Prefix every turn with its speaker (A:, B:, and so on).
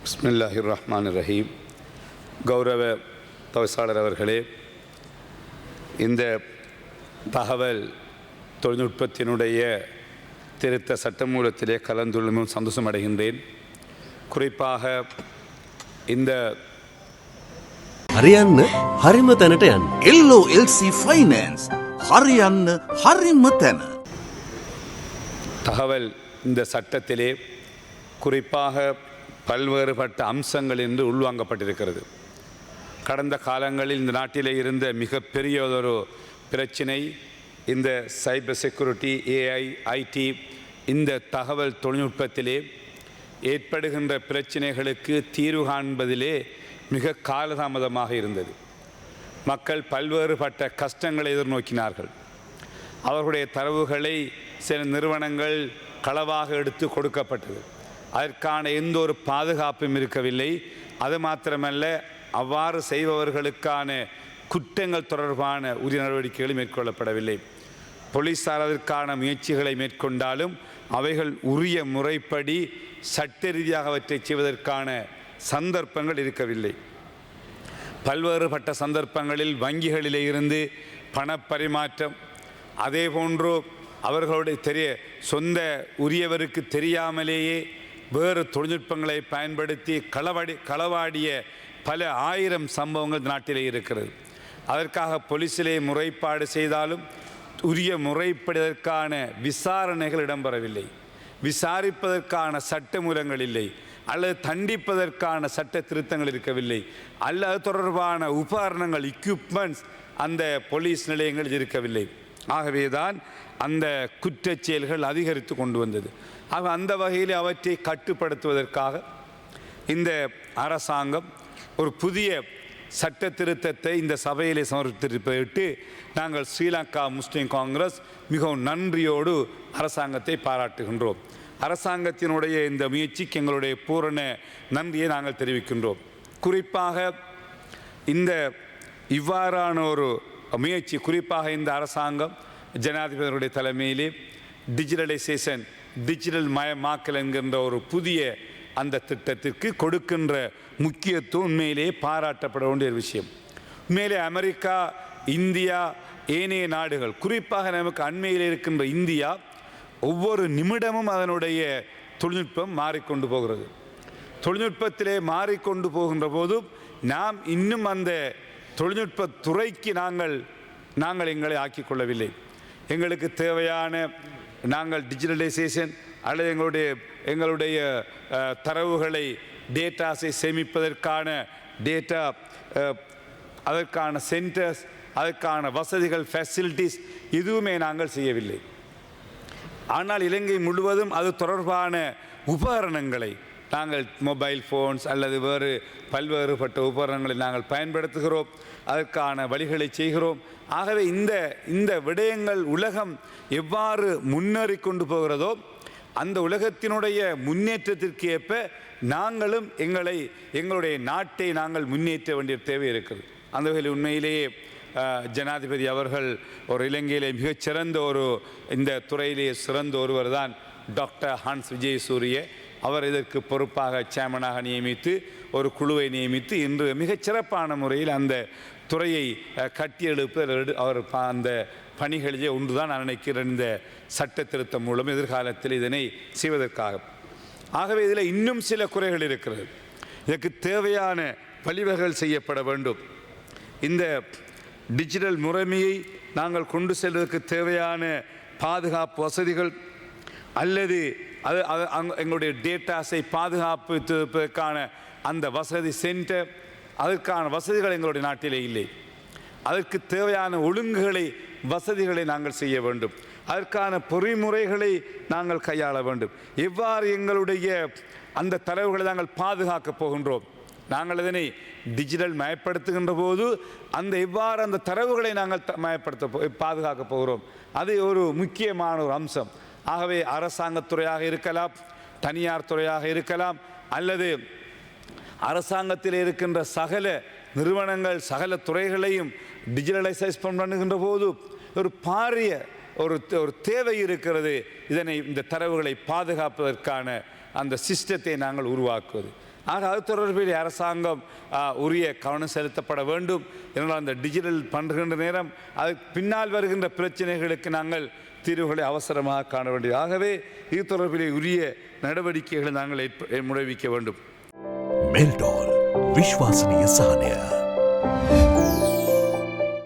A: பிஸ்மில்லாஹிர் ரஹ்மானிர் ரஹீம். கௌரவ தவிசாளர் அவர்களே, இந்த தகவல் தொழில்நுட்பத்தினுடைய திருத்த சட்டமூலத்திலே கலந்துள்ளமும் சந்தோஷம் அடைகின்றேன். குறிப்பாக இந்த
B: හරියන්න හරිම තැනට යන්න.
C: LOLC Finance හරියන්න හරිම තැන.
A: தகவல் இந்த சட்டத்திலே குறிப்பாக பல்வேறுபட்ட அம்சங்கள் என்று உள்வாங்கப்பட்டிருக்கிறது. கடந்த காலங்களில் இந்த நாட்டிலே இருந்த மிகப்பெரியதொரு பிரச்சினை இந்த சைபர் செக்யூரிட்டி, AI, IT, இந்த தகவல் தொழில்நுட்பத்திலே ஏற்படுகின்ற பிரச்சினைகளுக்கு தீர்வு காண்பதிலே மிக காலதாமதமாக இருந்தது. மக்கள் பல்வேறுபட்ட கஷ்டங்களை எதிர்நோக்கினார்கள். அவர்களுடைய தரவுகளை சில நிறுவனங்கள் களவாக எடுத்து கொடுக்கப்பட்டது. அதற்கான எந்த ஒரு பாதுகாப்பும் இருக்கவில்லை. அது மாத்திரமல்ல, அவ்வாறு செய்பவர்களுக்கான குற்றங்கள் தொடர்பான உரிய நடவடிக்கைகள் மேற்கொள்ளப்படவில்லை. போலீசார் அதற்கான முயற்சிகளை மேற்கொண்டாலும் அவைகள் உரிய முறைப்படி சட்ட ரீதியாக அவற்றை செய்வதற்கான சந்தர்ப்பங்கள் இருக்கவில்லை. பல்வேறுபட்ட சந்தர்ப்பங்களில் வங்கிகளிலே இருந்து பணப்பரிமாற்றம், அதே போன்று அவர்களுடைய சொந்த உரியவருக்கு தெரியாமலேயே வேறு தொழில்நுட்பங்களை பயன்படுத்தி களவாடிய பல ஆயிரம் சம்பவங்கள் நாட்டிலே இருக்கிறது. அதற்காக போலீஸிலே முறைப்பாடு செய்தாலும் உரிய முறைப்படுவதற்கான விசாரணைகள் இடம்பெறவில்லை. விசாரிப்பதற்கான சட்டமூலங்கள் இல்லை, அல்லது தண்டிப்பதற்கான சட்ட திருத்தங்கள் இருக்கவில்லை, அல்லது தொடர்பான உபகரணங்கள், எக்யூப்மெண்ட்ஸ் அந்த போலீஸ் நிலையங்கள் இருக்கவில்லை. ஆகவேதான் அந்த குற்றச் செயல்கள் அதிகரித்து கொண்டு வந்தது. ஆக அந்த வகையில் அவற்றை கட்டுப்படுத்துவதற்காக இந்த அரசாங்கம் ஒரு புதிய சட்ட திருத்தத்தை இந்த சபையிலே சமர்ப்பித்திருப்பதற்கு நாங்கள் ஸ்ரீலங்கா முஸ்லீம் காங்கிரஸ் மிகவும் நன்றியோடு அரசாங்கத்தை பாராட்டுகின்றோம். அரசாங்கத்தினுடைய இந்த முயற்சிக்கு எங்களுடைய பூரண நன்றியை நாங்கள் தெரிவிக்கின்றோம். குறிப்பாக இந்த இவ்வாறான ஒரு முயற்சி, குறிப்பாக இந்த அரசாங்கம் ஜனாதிபதியுடைய தலைமையிலே டிஜிட்டலைசேஷன், டிஜிட்டல் மயமாக்கல் என்கின்ற ஒரு புதிய அந்த திட்டத்திற்கு கொடுக்கின்ற முக்கியத்துவம் உண்மையிலே பாராட்டப்பட வேண்டிய விஷயம். உண்மையிலே அமெரிக்கா, இந்தியா, ஏனைய நாடுகள், குறிப்பாக நமக்கு அண்மையில் இருக்கின்ற இந்தியா, ஒவ்வொரு நிமிடமும் அதனுடைய தொழில்நுட்பம் மாறிக்கொண்டு போகிறது. தொழில்நுட்பத்திலே மாறிக்கொண்டு போகின்ற போதும் நாம் இன்னும் அந்த தொழில்நுட்ப துறைக்கு நாங்கள் எங்களை ஆக்கிக்கொள்ளவில்லை. எங்களுக்கு தேவையான நாங்கள் டிஜிட்டலைசேஷன் அல்லது எங்களுடைய தரவுகளை, டேட்டாஸை சேமிப்பதற்கான டேட்டா, அதற்கான சென்டர்ஸ், அதற்கான வசதிகள், ஃபெசிலிட்டிஸ் எதுவுமே நாங்கள் செய்யவில்லை. ஆனால் இலங்கை முழுவதும் அது தொடர்பான உபகரணங்களை நாங்கள் மொபைல் ஃபோன்ஸ் அல்லது வேறு பல்வேறுபட்ட உபகரணங்களை நாங்கள் பயன்படுத்துகிறோம், அதற்கான வழிகளை செய்கிறோம். ஆகவே இந்த விடயங்கள் உலகம் எவ்வாறு முன்னேறி கொண்டு போகிறதோ அந்த உலகத்தினுடைய முன்னேற்றத்திற்கு ஏற்ப நாங்களும் எங்களுடைய நாட்டை நாங்கள் முன்னேற்ற வேண்டிய தேவை இருக்கிறது. அந்த வகையில் உண்மையிலேயே ஜனாதிபதி அவர்கள் ஒரு இலங்கையிலே மிகச்சிறந்த இந்த துறையிலே சிறந்த ஒருவர் தான் டாக்டர் ஹான்ஸ் விஜயசூரிய. அவர் இதற்கு பொறுப்பாக சேர்மனாக நியமித்து ஒரு குழுவை நியமித்து இன்று மிகச்சிறப்பான முறையில் அந்த துறையை கட்டியெழுப்ப அவர் அந்த பணிகளிலே ஒன்றுதான் நான் நினைக்கிறேன், இந்த சட்ட திருத்தம் மூலம் எதிர்காலத்தில் இதனை செய்வதற்காக. ஆகவே இதில் இன்னும் சில குறைகள் இருக்கிறது. இதற்கு தேவையான வழிவகைகள் செய்யப்பட வேண்டும். இந்த டிஜிட்டல் முறைமையை நாங்கள் கொண்டு செல்வதற்கு தேவையான பாதுகாப்பு வசதிகள் அல்லது எங்களுடைய டேட்டாஸை பாதுகாப்பதற்கான அந்த வசதி சென்டர், அதற்கான வசதிகள் எங்களுடைய நாட்டிலே இல்லை. அதற்கு தேவையான ஒழுங்குகளை, வசதிகளை நாங்கள் செய்ய வேண்டும். அதற்கான பொறிமுறைகளை நாங்கள் கையாள வேண்டும். எவ்வாறு எங்களுடைய அந்த தரவுகளை நாங்கள் பாதுகாக்கப் போகின்றோம், நாங்கள் இதனை டிஜிட்டல் மயப்படுத்துகின்ற போது எவ்வாறு அந்த தரவுகளை நாங்கள் பாதுகாக்கப் போகிறோம், அது ஒரு முக்கியமான ஒரு அம்சம். ஆகவே அரசாங்கத்துறையாக இருக்கலாம், தனியார் துறையாக இருக்கலாம், அல்லது அரசாங்கத்தில் இருக்கின்ற சகல நிறுவனங்கள், சகல துறைகளையும் டிஜிட்டலைசேஷன் பண்ணுகின்ற போது ஒரு பாரிய ஒரு தேவை இருக்கிறது. இந்த தரவுகளை பாதுகாப்பதற்கான அந்த சிஸ்டத்தை நாங்கள் உருவாக்குவது. ஆக அது தொடர்பில் அரசாங்கம் உரிய கவனம் செலுத்தப்பட வேண்டும். ஏனால் அந்த டிஜிட்டல் பண்ணுகின்ற நேரம் அது பின்னால் வருகின்ற பிரச்சனைகளுக்கு நாங்கள் தீர்வுகளை அவசரமாக காண வேண்டியது. ஆகவே இது தொடர்பிலே உரிய நடவடிக்கைகளை நாங்கள் முன்வைக்க வேண்டும்.
D: மெல்டால் விஸ்வாசனீய சஹானය